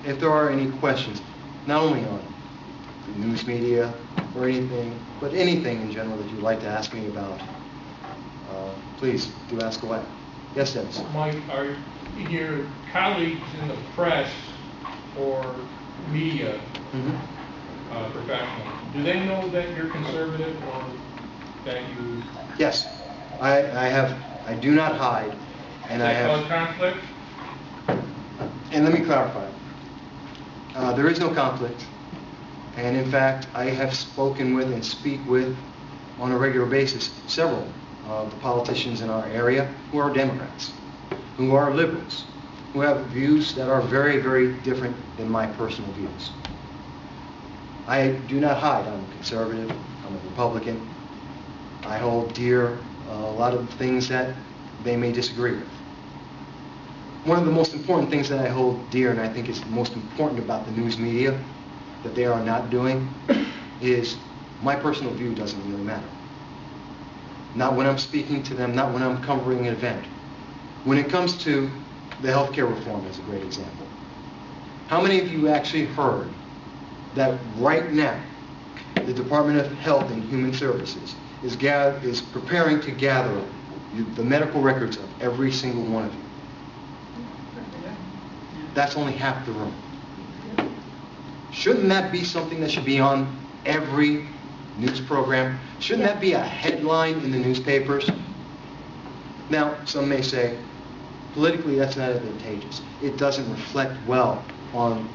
if there are any questions, not only on the news media or anything, but anything in general that you'd like to ask me about, please do ask away. Yes, Dennis? Mike, are your colleagues in the press or media professionals, do they know that you're conservative or that you... Yes, I do not hide, and I have... Does that cause conflict? And let me clarify. There is no conflict, and in fact, I have spoken with and speak with, on a regular basis, several of the politicians in our area who are Democrats, who are liberals, who have views that are very, very different than my personal views. I do not hide. I'm a conservative. I'm a Republican. I hold dear a lot of things that they may disagree with. One of the most important things that I hold dear, and I think is most important about the news media that they are not doing, is my personal view doesn't really matter. Not when I'm speaking to them, not when I'm covering an event. When it comes to the healthcare reform is a great example. How many of you actually heard that right now the Department of Health and Human Services is preparing to gather the medical records of every single one of you? That's only half the room. Shouldn't that be something that should be on every news program? Shouldn't that be a headline in the newspapers? Now, some may say, politically that's not advantageous. It doesn't reflect well on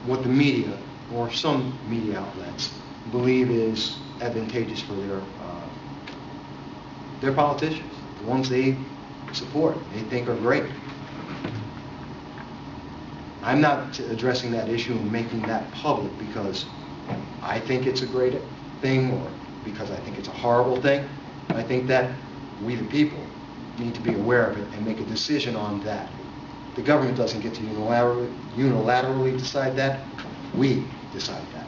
what the media, or some media outlets, believe is advantageous for their politicians, the ones they support, they think are great. I'm not addressing that issue and making that public because I think it's a great thing or because I think it's a horrible thing. I think that we the people need to be aware of it and make a decision on that. The government doesn't get to unilaterally decide that. We decide that.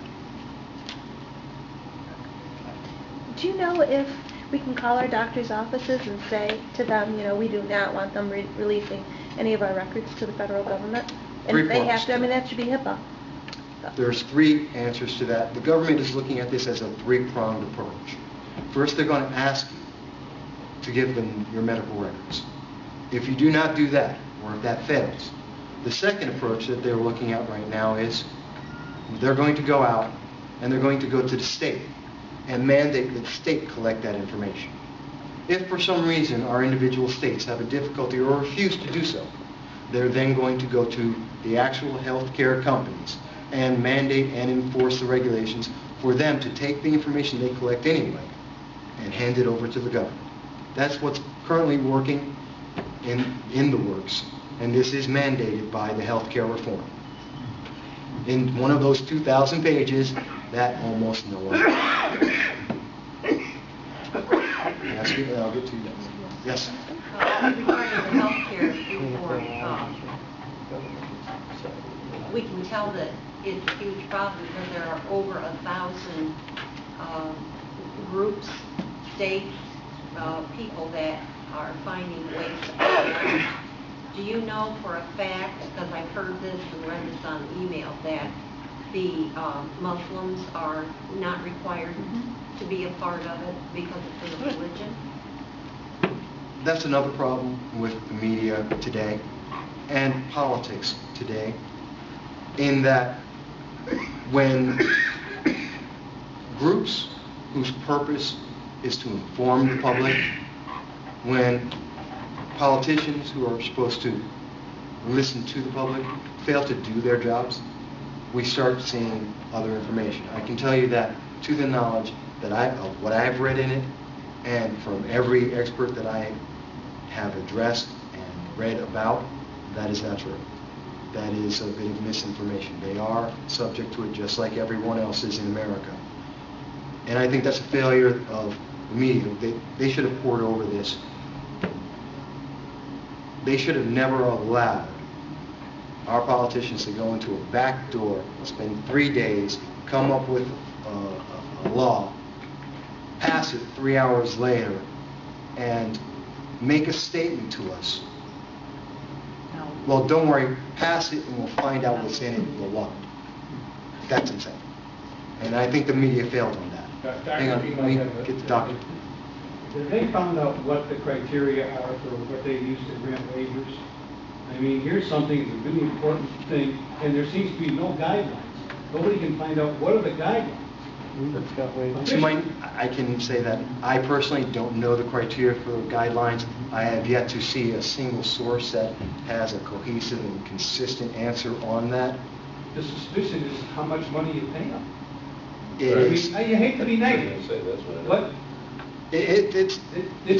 Do you know if we can call our doctor's offices and say to them, you know, we do not want them releasing any of our records to the federal government? And if they have to, I mean, that should be HIPAA. So. There's three answers to that. The government is looking at this as a three-pronged approach. First, they're going to ask you to give them your medical records. If you do not do that, or if that fails, the second approach that they're looking at right now is they're going to go out and they're going to go to the state and mandate that the state collect that information. If for some reason our individual states have a difficulty or refuse to do so, they're then going to go to the actual healthcare companies and mandate and enforce the regulations for them to take the information they collect anyway and hand it over to the government. That's what's currently working in the works, and this is mandated by the healthcare reform. In one of those 2,000 pages, that almost no one. I'll get to you next. Yes? Regarding the healthcare reform, we can tell that it's a huge problem because there are over 1,000 groups, states, people that are finding ways to fight. Do you know for a fact, because I've heard this and read this on email, that the Muslims are not required to be a part of it because it's a religion? That's another problem with the media today and politics today, in that when groups whose purpose is to inform the public, when politicians who are supposed to listen to the public fail to do their jobs, we start seeing other information. I can tell you that to the knowledge that of what I've read in it, and from every expert that I have addressed and read about, that is not true. That is a bit of misinformation. They are subject to it just like everyone else is in America. And I think that's a failure of the media. They should have poured over this. They should have never allowed our politicians to go into a back door, spend 3 days, come up with a law, pass it 3 hours later, and make a statement to us well, don't worry, pass it and we'll find out what's in it and we'll love it. That's insane. And I think the media failed on that. Hang on, let me get the doctor. Have they found out what the criteria are for what they use to grant waivers? I mean, here's something that's a really important thing, and there seems to be no guidelines. Nobody can find out what are the guidelines. I can say that I personally don't know the criteria for the guidelines. I have yet to see a single source that has a cohesive and consistent answer on that. The suspicion is how much money you pay them. It is. I mean, you hate to be negative, but it's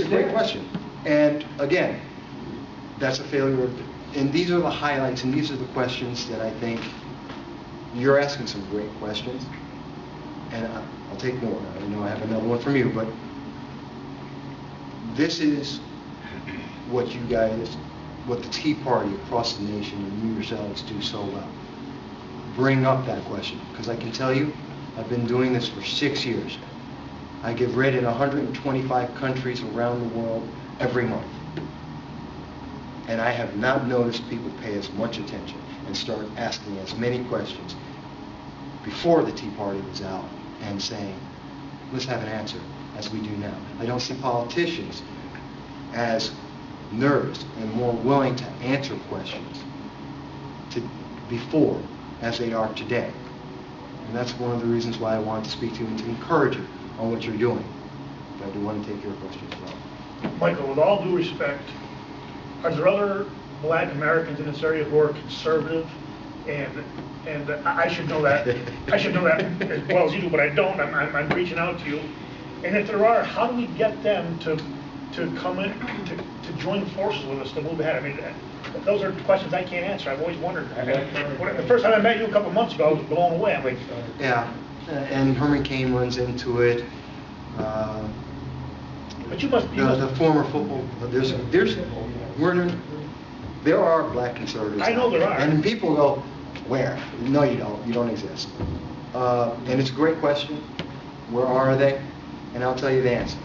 a great question. And again, that's a failure of, and these are the highlights and these are the questions that I think you're asking some great questions. And I'll take more. I know I have another one from you, but this is what you guys, what the Tea Party across the nation and you yourselves do so well. Bring up that question, because I can tell you, I've been doing this for 6 years. I get read in 125 countries around the world every month. And I have not noticed people pay as much attention and start asking as many questions before the Tea Party was out and saying, let's have an answer, as we do now. I don't see politicians as nervous and more willing to answer questions before as they are today. And that's one of the reasons why I wanted to speak to you and to encourage you on what you're doing. But I do want to take your questions as well. Michael, with all due respect, are there other black Americans in this area who are conservative? And I should know that. I should know that as well as you do, but I don't. I'm reaching out to you. And if there are, how do we get them to come in, to join forces with us to move ahead? I mean, those are questions I can't answer. I've always wondered. The first time I met you a couple of months ago, I was blown away. I'm like, yeah, and Herman Cain runs into it. but you must be the former football. There are black conservatives. I know there are. And people go, where? No, you don't. You don't exist. And it's a great question. Where are they? And I'll tell you the answer.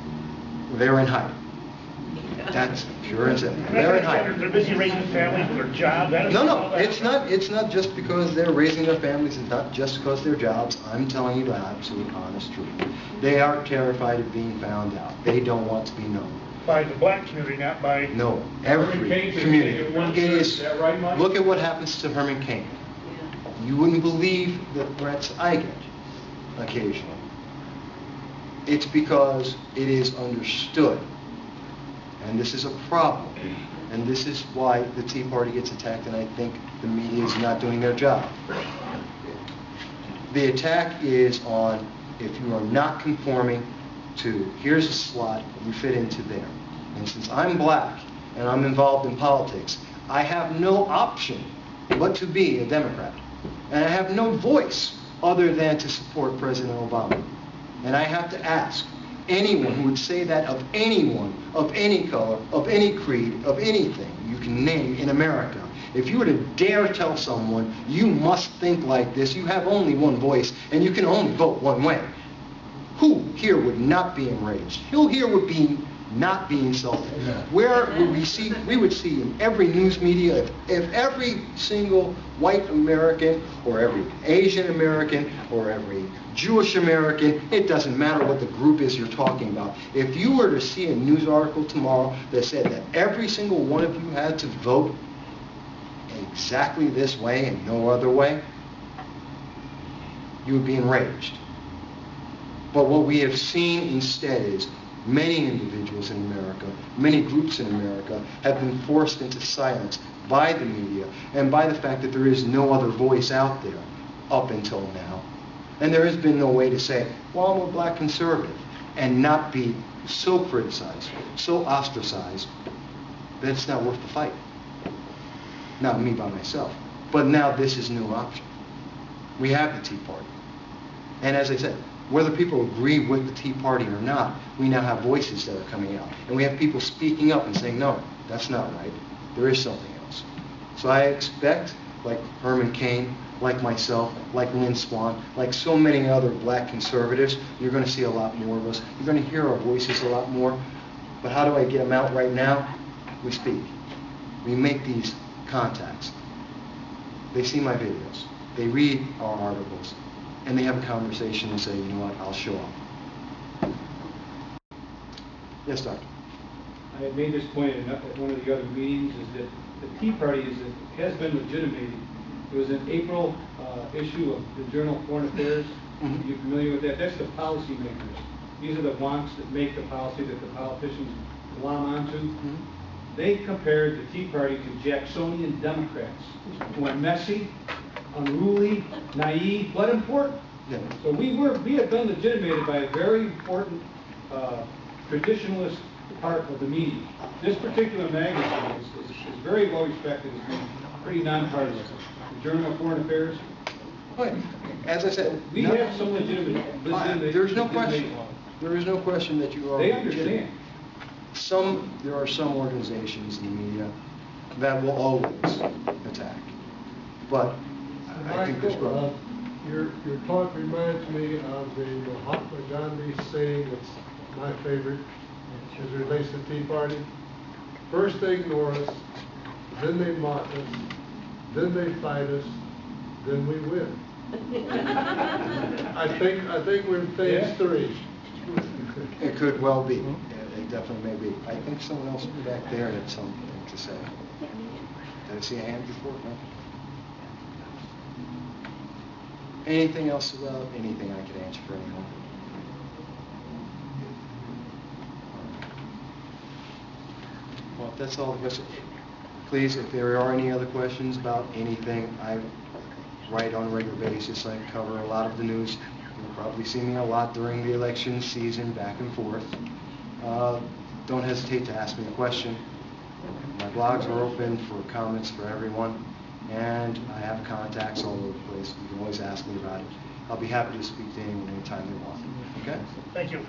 They're in hiding. That's pure and simple. They're in hiding. They're busy raising families with their job. No, it's not. It's not just because they're raising their families. It's not just because their jobs. I'm telling you the absolute honest truth. They are terrified of being found out. They don't want to be known. By the black community, not by... No, every community. Look at what happens to Herman Cain. You wouldn't believe the threats I get occasionally. It's because it is understood. And this is a problem. And this is why the Tea Party gets attacked, and I think the media is not doing their job. The attack is on if you are not conforming to, here's a slot, you fit into there. And since I'm black and I'm involved in politics, I have no option but to be a Democrat. And I have no voice other than to support President Obama. And I have to ask anyone who would say that of anyone, of any color, of any creed, of anything you can name in America, if you were to dare tell someone you must think like this, you have only one voice and you can only vote one way, who here would not be enraged? Who here would be not be insulted? Where would we see, we would see in every news media, if every single white American or every Asian American or every Jewish American, it doesn't matter what the group is you're talking about, if you were to see a news article tomorrow that said that every single one of you had to vote exactly this way and no other way, you would be enraged. But what we have seen instead is many individuals in America, many groups in America have been forced into silence by the media and by the fact that there is no other voice out there up until now. And there has been no way to say, well, I'm a black conservative, and not be so criticized, so ostracized, that it's not worth the fight. Not me by myself. But now this is a new option. We have the Tea Party. And as I said, whether people agree with the Tea Party or not, we now have voices that are coming out. And we have people speaking up and saying, no, that's not right. There is something else. So I expect, like Herman Cain, like myself, like Lynn Swan, like so many other black conservatives, you're going to see a lot more of us. You're going to hear our voices a lot more. But how do I get them out right now? We speak. We make these contacts. They see my videos, they read our articles, and they have a conversation and say, you know what, I'll show up. Yes, Doctor? I had made this point at one of the other meetings, is that the Tea Party has been legitimated. There was an April issue of the Journal of Foreign Affairs. Mhm. Are you familiar with that? That's the policymakers. These are the wonks that make the policy that the politicians glom onto. Mhm. They compared the Tea Party to Jacksonian Democrats, who are messy, unruly, naive, but important. Yeah. So we have been legitimated by a very important traditionalist part of the media. This particular magazine is very well respected as being pretty nonpartisan. The Journal of Foreign Affairs, But, as I said, we have some legitimate. there's no question. There is no question that you are. They understand. There are some organizations in the media that will always attack. But I think this Michael, brother. your talk reminds me of the Mahatma Gandhi saying, it's my favorite, as it relates to Tea Party. First they ignore us, then they mock us, then they fight us, then we win. I think we're in phase 3. It could well be. It definitely may be. I think someone else back there had something to say. Did I see a hand before? No? Anything else about anything I could answer for anyone? Well, if that's all the questions, please, if there are any other questions about anything, I write on a regular basis. I cover a lot of the news. You'll probably see me a lot during the election season, back and forth. Don't hesitate to ask me a question. My blogs are open for comments for everyone, and I have contacts all over the place. You can always ask me about it. I'll be happy to speak to anyone anytime they want. Okay? Thank you.